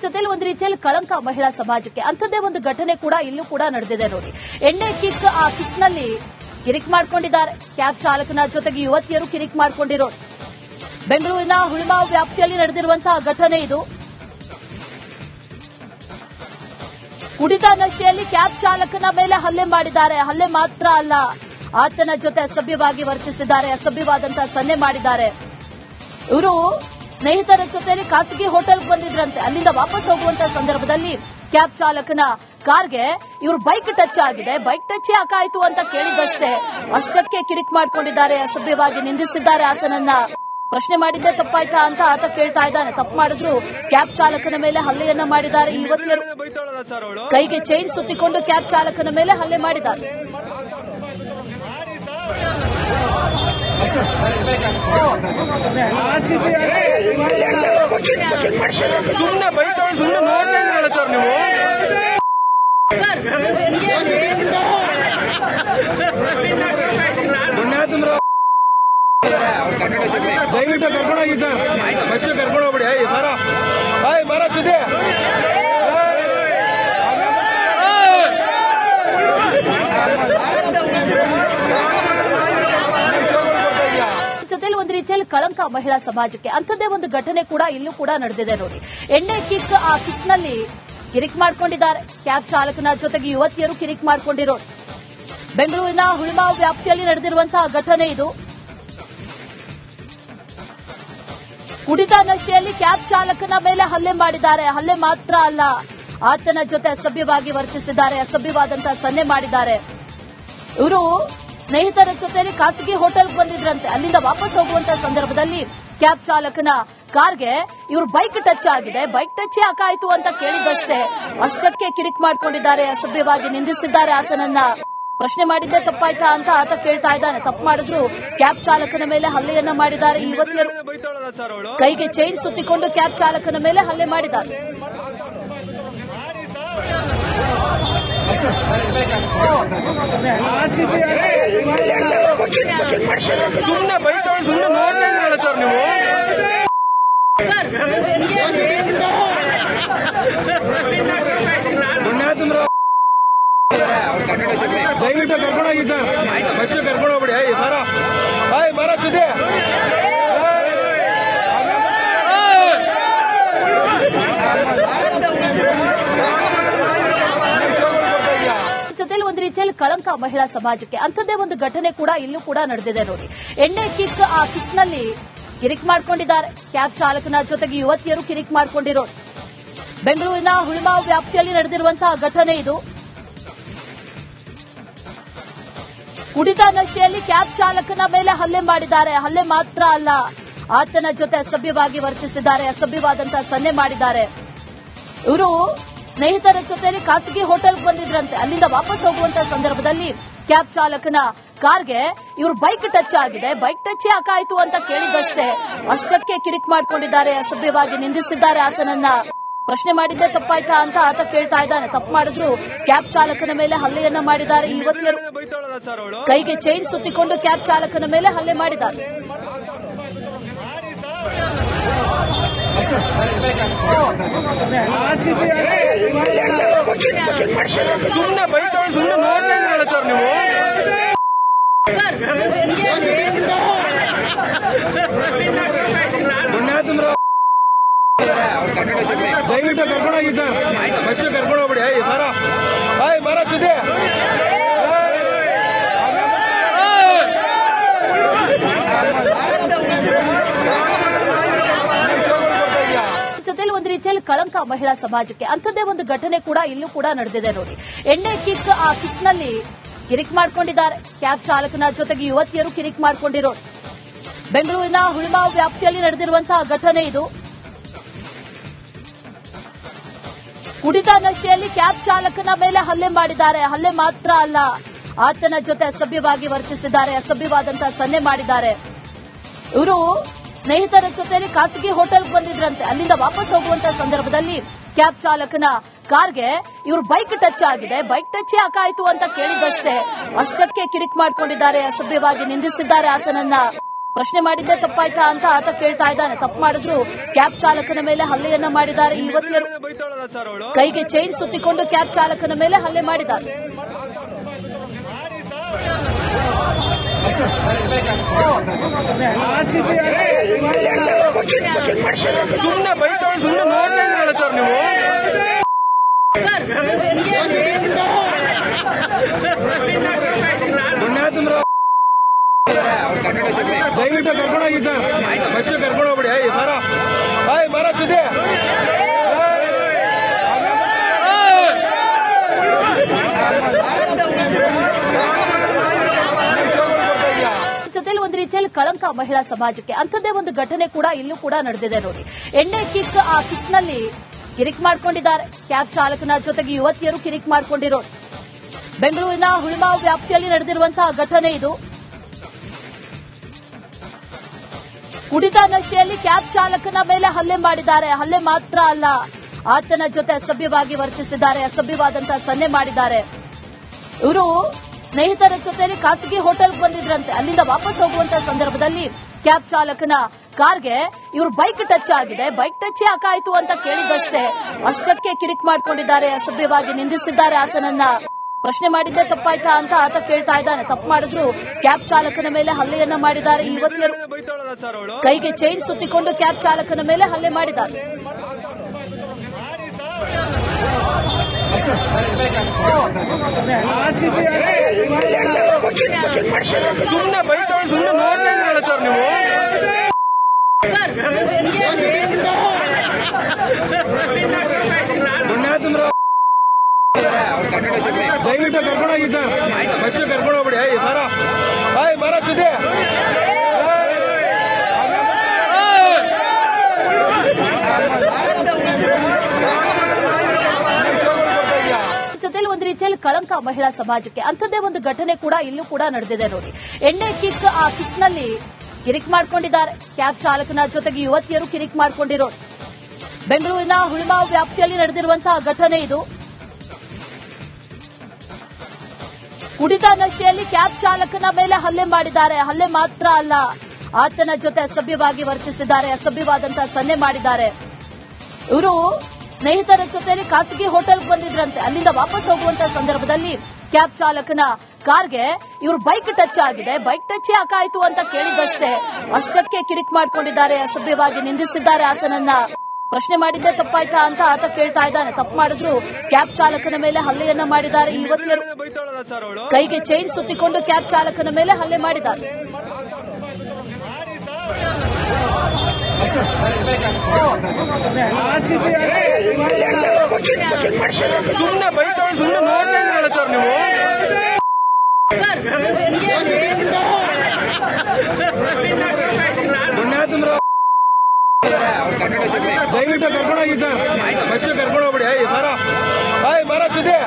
ಜೊತೆಲಿ ಒಂದು ರೀತಿಯಲ್ಲಿ ಕಳಂಕ ಮಹಿಳಾ ಸಮಾಜಕ್ಕೆ. ಅಂಥದ್ದೇ ಒಂದು ಘಟನೆ ಕೂಡ ಇಲ್ಲೂ ಕೂಡ ನಡೆದಿದೆ ನೋಡಿ. ಎಣ್ಣೆ ಕಿಕ್, ಆ ಕಿಕ್ ನಲ್ಲಿ ಕಿರಿಕ್ ಮಾಡ್ಕೊಂಡಿದ್ದಾರೆ. ಕ್ಯಾಬ್ ಚಾಲಕನ ಜೊತೆಗೆ ಯುವತಿಯರು ಕಿರಿಕ್ ಮಾಡ್ಕೊಂಡಿರೋದು. ಬೆಂಗಳೂರಿನ ಹುಳಿಮಾವು ವ್ಯಾಪ್ತಿಯಲ್ಲಿ ನಡೆದಿರುವಂತಹ ಘಟನೆ ಇದು. ಕುಡಿತ ನಶೆಯಲ್ಲಿ ಕ್ಯಾಬ್ ಚಾಲಕನ ಮೇಲೆ ಹಲ್ಲೆ ಮಾಡಿದ್ದಾರೆ. ಹಲ್ಲೆ ಮಾತ್ರ ಅಲ್ಲ, ಆತನ ಜೊತೆ ಅಸಭ್ಯವಾಗಿ ವರ್ತಿಸಿದ್ದಾರೆ, ಅಸಭ್ಯವಾದಂತಹ ಸನ್ನೆ ಮಾಡಿದ್ದಾರೆ. ಇವರು ಸ್ನೇಹಿತರ ಜೊತೆಯಲ್ಲಿ ಖಾಸಗಿ ಹೋಟೆಲ್ಗೆ ಬಂದಿದ್ರಂತೆ. ಅಲ್ಲಿಂದ ವಾಪಸ್ ಹೋಗುವಂತಹ ಸಂದರ್ಭದಲ್ಲಿ ಕ್ಯಾಬ್ ಚಾಲಕನ ಕಾರ್ಗೆ ಇವರು ಬೈಕ್ ಟಚ್ ಆಗಿದೆ. ಬೈಕ್ ಟಚ್ ಯಾಕಾಯ್ತು ಅಂತ ಕೇಳಿದಷ್ಟೇ ಅಷ್ಟಕ್ಕೆ ಕಿರಿಕ್ ಮಾಡ್ಕೊಂಡಿದ್ದಾರೆ, ಅಸಭ್ಯವಾಗಿ ನಿಂದಿಸಿದ್ದಾರೆ. ಆತನನ್ನ ಪ್ರಶ್ನೆ ಮಾಡಿದ್ದೆ ತಪ್ಪಾಯ್ತಾ ಅಂತ ಆತ ಕೇಳ್ತಾ ಇದ್ದಾನೆ. ತಪ್ಪು ಮಾಡಿದ್ರು ಕ್ಯಾಬ್ ಚಾಲಕನ ಮೇಲೆ ಹಲ್ಲೆಯನ್ನ ಮಾಡಿದ್ದಾರೆ. ಈ ಯುವತಿಯರು ಕೈಗೆ ಚೈನ್ ಸುತ್ತಿಕೊಂಡು ಕ್ಯಾಬ್ ಚಾಲಕನ ಮೇಲೆ ಹಲ್ಲೆ ಮಾಡಿದ್ದಾರೆ. ಸುಮ್ಮನೆ ಬೈತಾಳೆ, ಸುಮ್ಮನೆ ನೋಡ್ತಾ ಇದ್ರಲ್ಲ ಸರ್ ನೀವು. ದಯವಿಟ್ಟು ಕರ್ಕೊಂಡೋಗಿ ಸರ್, ಬಸ್ ಕರ್ಕೊಂಡು ಹೋಗ್ಬಿಡಿ. ಬರ ಸುದ್ದಿ ಜೊತೆಲಿ ಒಂದು ರೀತಿಯಲ್ಲಿ ಕಳಂಕ ಮಹಿಳಾ ಸಮಾಜಕ್ಕೆ. ಅಂಥದ್ದೇ ಒಂದು ಘಟನೆ ಕೂಡ ಇಲ್ಲೂ ಕೂಡ ನಡೆದಿದೆ ನೋಡಿ. ಎಣ್ಣೆ ಕಿಕ್, ಆ ಕಿಕ್ ನಲ್ಲಿ ಕಿರಿಕ್ ಮಾಡ್ಕೊಂಡಿದ್ದಾರೆ. ಕ್ಯಾಬ್ ಚಾಲಕನ ಜೊತೆಗೆ ಯುವತಿಯರು ಕಿರಿಕ್ ಮಾಡ್ಕೊಂಡಿರೋದು. ಬೆಂಗಳೂರಿನ ಹುಳಿಮಾವು ವ್ಯಾಪ್ತಿಯಲ್ಲಿ ನಡೆದಿರುವಂತಹ ಘಟನೆ ಇದು. ಕುಡಿತ ನಶೆಯಲ್ಲಿ ಕ್ಯಾಬ್ ಚಾಲಕನ ಮೇಲೆ ಹಲ್ಲೆ ಮಾಡಿದ್ದಾರೆ. ಹಲ್ಲೆ ಮಾತ್ರ ಅಲ್ಲ, ಆತನ ಜೊತೆ ಅಸಭ್ಯವಾಗಿ ವರ್ತಿಸಿದ್ದಾರೆ, ಅಸಭ್ಯವಾದಂತಹ ಸನ್ನೆ ಮಾಡಿದ್ದಾರೆ. ಇವರು ಸ್ನೇಹಿತರ ಜೊತೆಯಲ್ಲಿ ಖಾಸಗಿ ಹೋಟೆಲ್ಗೆ ಬಂದಿದ್ರಂತೆ. ಅಲ್ಲಿಂದ ವಾಪಸ್ ಹೋಗುವಂತಹ ಸಂದರ್ಭದಲ್ಲಿ ಕ್ಯಾಬ್ ಚಾಲಕನ ಕಾರ್ಗೆ ಇವರು ಬೈಕ್ ಟಚ್ ಆಗಿದೆ. ಬೈಕ್ ಟಚ್ ಯಾಕಾಯ್ತು ಅಂತ ಕೇಳಿದಷ್ಟೇ ಅಷ್ಟಕ್ಕೆ ಕಿರಿಕ್ ಮಾಡ್ಕೊಂಡಿದ್ದಾರೆ, ಅಸಭ್ಯವಾಗಿ ನಿಂದಿಸಿದ್ದಾರೆ. ಆತನನ್ನ ಪ್ರಶ್ನೆ ಮಾಡಿದ್ದೆ ತಪ್ಪಾಯ್ತಾ ಅಂತ ಆತ ಕೇಳ್ತಾ ಇದ್ದಾನೆ. ತಪ್ಪು ಮಾಡಿದ್ರು ಕ್ಯಾಬ್ ಚಾಲಕನ ಮೇಲೆ ಹಲ್ಲೆಯನ್ನ ಮಾಡಿದ್ದಾರೆ. ಈ ಯುವತಿಯರು ಕೈಗೆ ಚೈನ್ ಸುತ್ತಿಕೊಂಡು ಕ್ಯಾಬ್ ಚಾಲಕನ ಮೇಲೆ ಹಲ್ಲೆ ಮಾಡಿದ್ದಾರೆ. ಸುಮ್ಮನೆ ಬೈತಾಳೆ, ಸುಮ್ಮನೆ ನೋಡ್ತಾ ಇದ್ರಲ್ಲ ಸರ್ ನೀವು. ದಯವಿಟ್ಟು ಕರ್ಕೊಂಡೋಗಿ ಸರ್, ಬಸ್ ಕರ್ಕೊಂಡು ಹೋಗ್ಬಿಡಿ. ಬರ ಸುದ್ದಿ ಜೊತೆಲಿ ಒಂದು ರೀತಿಯಲ್ಲಿ ಕಳಂಕ ಮಹಿಳಾ ಸಮಾಜಕ್ಕೆ. ಅಂಥದ್ದೇ ಒಂದು ಘಟನೆ ಕೂಡ ಇಲ್ಲೂ ಕೂಡ ನಡೆದಿದೆ ನೋಡಿ. ಎಣ್ಣೆ ಕಿಕ್, ಆ ಕಿಕ್ ನಲ್ಲಿ ಕಿರಿಕ್ ಮಾಡ್ಕೊಂಡಿದ್ದಾರೆ. ಕ್ಯಾಬ್ ಚಾಲಕನ ಜೊತೆಗೆ ಯುವತಿಯರು ಕಿರಿಕ್ ಮಾಡ್ಕೊಂಡಿರೋದು. ಬೆಂಗಳೂರಿನ ಹುಳಿಮಾವು ವ್ಯಾಪ್ತಿಯಲ್ಲಿ ನಡೆದಿರುವಂತಹ ಘಟನೆ ಇದು. ಕುಡಿತ ನಶೆಯಲ್ಲಿ ಕ್ಯಾಬ್ ಚಾಲಕನ ಮೇಲೆ ಹಲ್ಲೆ ಮಾಡಿದ್ದಾರೆ. ಹಲ್ಲೆ ಮಾತ್ರ ಅಲ್ಲ, ಆತನ ಜೊತೆ ಅಸಭ್ಯವಾಗಿ ವರ್ತಿಸಿದ್ದಾರೆ, ಅಸಭ್ಯವಾದಂತಹ ಸನ್ನೆ ಮಾಡಿದ್ದಾರೆ. ಇವರು ಸ್ನೇಹಿತರ ಜೊತೆಯಲ್ಲಿ ಖಾಸಗಿ ಹೋಟೆಲ್ಗೆ ಬಂದಿದ್ರಂತೆ. ಅಲ್ಲಿಂದ ವಾಪಸ್ ಹೋಗುವಂತಹ ಸಂದರ್ಭದಲ್ಲಿ ಕ್ಯಾಬ್ ಚಾಲಕನ ಕಾರ್ಗೆ ಇವರು ಬೈಕ್ ಟಚ್ ಆಗಿದೆ. ಬೈಕ್ ಟಚ್ ಯಾಕಾಯ್ತು ಅಂತ ಕೇಳಿದಷ್ಟೇ ಅಷ್ಟಕ್ಕೆ ಕಿರಿಕ್ ಮಾಡ್ಕೊಂಡಿದ್ದಾರೆ, ಅಸಭ್ಯವಾಗಿ ನಿಂದಿಸಿದ್ದಾರೆ. ಆತನನ್ನ ಪ್ರಶ್ನೆ ಮಾಡಿದ್ದೆ ತಪ್ಪಾಯ್ತಾ ಅಂತ ಆತ ಕೇಳ್ತಾ ಇದ್ದಾನೆ. ತಪ್ಪು ಮಾಡಿದ್ರು ಕ್ಯಾಬ್ ಚಾಲಕನ ಮೇಲೆ ಹಲ್ಲೆಯನ್ನ ಮಾಡಿದ್ದಾರೆ. ಈ ಯುವತಿಯರು ಕೈಗೆ ಚೈನ್ ಸುತ್ತಿಕೊಂಡು ಕ್ಯಾಬ್ ಚಾಲಕನ ಮೇಲೆ ಹಲ್ಲೆ ಮಾಡಿದ್ದಾರೆ. ಸುಮ್ಮನೆ ಬೈತಾಳೆ, ಸುಮ್ಮನೆ ನೋಡ್ತಾ ಇದ್ರಲ್ಲ ಸರ್ ನೀವು. ದಯವಿಟ್ಟು ಕರ್ಕೊಂಡೋಗಿ ಸರ್, ಬಸ್ ಕರ್ಕೊಂಡು ಹೋಗ್ಬಿಡಿ. ಬರ ಸುದ್ದಿ ಜೊತೆಲಿ ಒಂದು ರೀತಿಯಲ್ಲಿ ಕಳಂಕ ಮಹಿಳಾ ಸಮಾಜಕ್ಕೆ. ಅಂಥದ್ದೇ ಒಂದು ಘಟನೆ ಕೂಡ ಇಲ್ಲೂ ಕೂಡ ನಡೆದಿದೆ ನೋಡಿ. ಎಣ್ಣೆ ಕಿಕ್, ಆ ಕಿಕ್ ನಲ್ಲಿ ಕಿರಿಕ್ ಮಾಡ್ಕೊಂಡಿದ್ದಾರೆ. ಕ್ಯಾಬ್ ಚಾಲಕನ ಜೊತೆಗೆ ಯುವತಿಯರು ಕಿರಿಕ್ ಮಾಡ್ಕೊಂಡಿರೋದು. ಬೆಂಗಳೂರಿನ ಹುಳಿಮಾವು ವ್ಯಾಪ್ತಿಯಲ್ಲಿ ನಡೆದಿರುವಂತಹ ಘಟನೆ ಇದು. ಕುಡಿತ ನಶೆಯಲ್ಲಿ ಕ್ಯಾಬ್ ಚಾಲಕನ ಮೇಲೆ ಹಲ್ಲೆ ಮಾಡಿದ್ದಾರೆ. ಹಲ್ಲೆ ಮಾತ್ರ ಅಲ್ಲ, ಆತನ ಜೊತೆ ಅಸಭ್ಯವಾಗಿ ವರ್ತಿಸಿದ್ದಾರೆ, ಅಸಭ್ಯವಾದಂತಹ ಸನ್ನೆ ಮಾಡಿದ್ದಾರೆ. ಇವರು ಸ್ನೇಹಿತರ ಜೊತೆಯಲ್ಲಿ ಖಾಸಗಿ ಹೋಟೆಲ್ಗೆ ಬಂದಿದ್ರಂತೆ. ಅಲ್ಲಿಂದ ವಾಪಸ್ ಹೋಗುವಂತಹ ಸಂದರ್ಭದಲ್ಲಿ ಕ್ಯಾಬ್ ಚಾಲಕನ ಕಾರ್ಗೆ ಇವರು ಬೈಕ್ ಟಚ್ ಆಗಿದೆ. ಬೈಕ್ ಟಚ್ ಯಾಕಾಯ್ತು ಅಂತ ಕೇಳಿದಷ್ಟೇ ಅಷ್ಟಕ್ಕೆ ಕಿರಿಕ್ ಮಾಡ್ಕೊಂಡಿದ್ದಾರೆ, ಅಸಭ್ಯವಾಗಿ ನಿಂದಿಸಿದ್ದಾರೆ. ಆತನನ್ನ ಪ್ರಶ್ನೆ ಮಾಡಿದ್ದೆ ತಪ್ಪಾಯ್ತಾ ಅಂತ ಆತ ಕೇಳ್ತಾ ಇದ್ದಾನೆ. ತಪ್ಪು ಮಾಡಿದ್ರು ಕ್ಯಾಬ್ ಚಾಲಕನ ಮೇಲೆ ಹಲ್ಲೆಯನ್ನ ಮಾಡಿದ್ದಾರೆ ಈ ಯುವತಿಯರು. ಕೈಗೆ ಚೈನ್ ಸುತ್ತಿಕೊಂಡು ಕ್ಯಾಬ್ ಚಾಲಕನ ಮೇಲೆ ಹಲ್ಲೆ ಮಾಡಿದ್ದಾರೆ. ಸುಮ್ಮನೆ ಬೈತಾಳೆ, ಸುಮ್ಮನೆ ನೋಡ್ತಾ ಇದ್ರಲ್ಲ ಸರ್ ನೀವು. ದಯವಿಟ್ಟು ಕರ್ಕೊಂಡೋಗಿ ಸರ್, ಬಸ್ ಕರ್ಕೊಂಡು ಹೋಗ್ಬಿಡಿ. ಬರ ಸುದ್ದಿ ಜೊತೆಲಿ ಒಂದು ರೀತಿಯಲ್ಲಿ ಕಳಂಕ ಮಹಿಳಾ ಸಮಾಜಕ್ಕೆ. ಅಂಥದ್ದೇ ಒಂದು ಘಟನೆ ಕೂಡ ಇಲ್ಲೂ ಕೂಡ ನಡೆದಿದೆ ನೋಡಿ. ಎಣ್ಣೆ ಕಿಕ್, ಆ ಕಿಕ್ನಲ್ಲಿ ಕಿರಿಕ್ ಮಾಡ್ಕೊಂಡಿದ್ದಾರೆ ಕ್ಯಾಬ್ ಚಾಲಕನ ಜೊತೆಗೆ ಯುವತಿಯರು ಕಿರಿಕ್ ಮಾಡ್ಕೊಂಡಿರೋದು. ಬೆಂಗಳೂರಿನ ಹುಳಿಮಾವು ವ್ಯಾಪ್ತಿಯಲ್ಲಿ ನಡೆದಿರುವಂತಹ ಘಟನೆ ಇದು. ಕುಡಿತ ನಶೆಯಲ್ಲಿ ಕ್ಯಾಬ್ ಚಾಲಕನ ಮೇಲೆ ಹಲ್ಲೆ ಮಾಡಿದ್ದಾರೆ. ಹಲ್ಲೆ ಮಾತ್ರ ಅಲ್ಲ, ಆತನ ಜೊತೆ ಅಸಭ್ಯವಾಗಿ ವರ್ತಿಸಿದ್ದಾರೆ, ಅಸಭ್ಯವಾದಂತಹ ಸನ್ನೆ ಮಾಡಿದ್ದಾರೆ. ಇವರು ಸ್ನೇಹಿತರ ಜೊತೆಯಲ್ಲಿ ಖಾಸಗಿ ಹೋಟೆಲ್ಗೆ ಬಂದಿದ್ರಂತೆ. ಅಲ್ಲಿಂದ ವಾಪಸ್ ಹೋಗುವಂತಹ ಸಂದರ್ಭದಲ್ಲಿ ಕ್ಯಾಬ್ ಚಾಲಕನ ಕಾರ್ಗೆ ಇವರು ಬೈಕ್ ಟಚ್ ಆಗಿದೆ. ಬೈಕ್ ಟಚ್ ಯಾಕಾಯ್ತು ಅಂತ ಕೇಳಿದಷ್ಟೇ ಅಷ್ಟಕ್ಕೆ ಕಿರಿಕ್ ಮಾಡ್ಕೊಂಡಿದ್ದಾರೆ, ಅಸಭ್ಯವಾಗಿ ನಿಂದಿಸಿದ್ದಾರೆ ಆತನನ್ನ. ಪ್ರಶ್ನೆ ಮಾಡಿದ್ದೆ ತಪ್ಪಾಯ್ತಾ ಅಂತ ಆತ ಕೇಳ್ತಾ ಇದ್ದಾನೆ. ತಪ್ಪು ಮಾಡಿದ್ರು ಕ್ಯಾಬ್ ಚಾಲಕನ ಮೇಲೆ ಹಲ್ಲೆಯನ್ನ ಮಾಡಿದ್ದಾರೆ ಈ ಯುವತಿಯರು. ಕೈಗೆ ಚೈನ್ ಸುತ್ತಿಕೊಂಡು ಕ್ಯಾಬ್ ಚಾಲಕನ ಮೇಲೆ ಹಲ್ಲೆ ಮಾಡಿದ್ದಾರೆ. ಸುಮ್ಮನೆ ಬೈತಾಳೆ, ಸುಮ್ಮನೆ ನೋಡ್ತಾ ಇದ್ರಲ್ಲ ಸರ್ ನೀವು. ದಯವಿಟ್ಟು ಕರ್ಕೊಂಡೋಗಿ ಸರ್, ಬಸ್ ಕರ್ಕೊಂಡು ಹೋಗ್ಬಿಡಿ. ಬರ ಸುದ್ದಿ ಜೊತೆಲಿ ಒಂದು ರೀತಿಯಲ್ಲಿ ಕಳಂಕ ಮಹಿಳಾ ಸಮಾಜಕ್ಕೆ. ಅಂಥದ್ದೇ ಒಂದು ಘಟನೆ ಕೂಡ ಇಲ್ಲೂ ಕೂಡ ನಡೆದಿದೆ ನೋಡಿ. ಎಣ್ಣೆ ಕಿಕ್, ಆ ಕಿಕ್ನಲ್ಲಿ ಕಿರಿಕ್ ಮಾಡ್ಕೊಂಡಿದ್ದಾರೆ ಕ್ಯಾಬ್ ಚಾಲಕನ ಜೊತೆಗೆ ಯುವತಿಯರು ಕಿರಿಕ್ ಮಾಡ್ಕೊಂಡಿರೋದು. ಬೆಂಗಳೂರಿನ ಹುಳಿಮಾವು ವ್ಯಾಪ್ತಿಯಲ್ಲಿ ನಡೆದಿರುವಂತಹ ಘಟನೆ ಇದು. ಕುಡಿತ ನಶೆಯಲ್ಲಿ ಕ್ಯಾಬ್ ಚಾಲಕನ ಮೇಲೆ ಹಲ್ಲೆ ಮಾಡಿದ್ದಾರೆ. ಹಲ್ಲೆ ಮಾತ್ರ ಅಲ್ಲ, ಆತನ ಜೊತೆ ಅಸಭ್ಯವಾಗಿ ವರ್ತಿಸಿದ್ದಾರೆ, ಅಸಭ್ಯವಾದಂತಹ ಸನ್ನೆ ಮಾಡಿದ್ದಾರೆ. ಇವರು ಸ್ನೇಹಿತರ ಜೊತೆಯಲ್ಲಿ ಖಾಸಗಿ ಹೋಟೆಲ್ಗೆ ಬಂದಿದ್ರಂತೆ. ಅಲ್ಲಿಂದ ವಾಪಸ್ ಹೋಗುವಂತಹ ಸಂದರ್ಭದಲ್ಲಿ ಕ್ಯಾಬ್ ಚಾಲಕನ ಕಾರ್ಗೆ ಇವರು ಬೈಕ್ ಟಚ್ ಆಗಿದೆ. ಬೈಕ್ ಟಚ್ ಯಾಕಾಯ್ತು ಅಂತ ಕೇಳಿದಷ್ಟೇ ಅಷ್ಟಕ್ಕೆ ಕಿರಿಕ್ ಮಾಡ್ಕೊಂಡಿದ್ದಾರೆ, ಅಸಭ್ಯವಾಗಿ ನಿಂದಿಸಿದ್ದಾರೆ ಆತನನ್ನ. ಪ್ರಶ್ನೆ ಮಾಡಿದ್ದೆ ತಪ್ಪಾಯ್ತಾ ಅಂತ ಆತ ಕೇಳ್ತಾ ಇದ್ದಾನೆ. ತಪ್ಪು ಮಾಡಿದ್ರು ಕ್ಯಾಬ್ ಚಾಲಕನ ಮೇಲೆ ಹಲ್ಲೆಯನ್ನ ಮಾಡಿದ್ದಾರೆ ಈ ಯುವತಿಯರು. ಕೈಗೆ ಚೈನ್ ಸುತ್ತಿಕೊಂಡು ಕ್ಯಾಬ್ ಚಾಲಕನ ಮೇಲೆ ಹಲ್ಲೆ ಮಾಡಿದ್ದಾರೆ. ಸುಮ್ಮನೆ ಬೈತಾಳೆ, ಸುಮ್ಮನೆ ನೋಡ್ತಾ ಇದ್ರಲ್ಲ ಸರ್ ನೀವು. ದಯವಿಟ್ಟು ಕರ್ಕೊಂಡೋಗಿ ಸರ್, ಬಸ್ ಕರ್ಕೊಂಡು ಹೋಗ್ಬಿಡಿ. ಬರ ಸುದ್ದಿ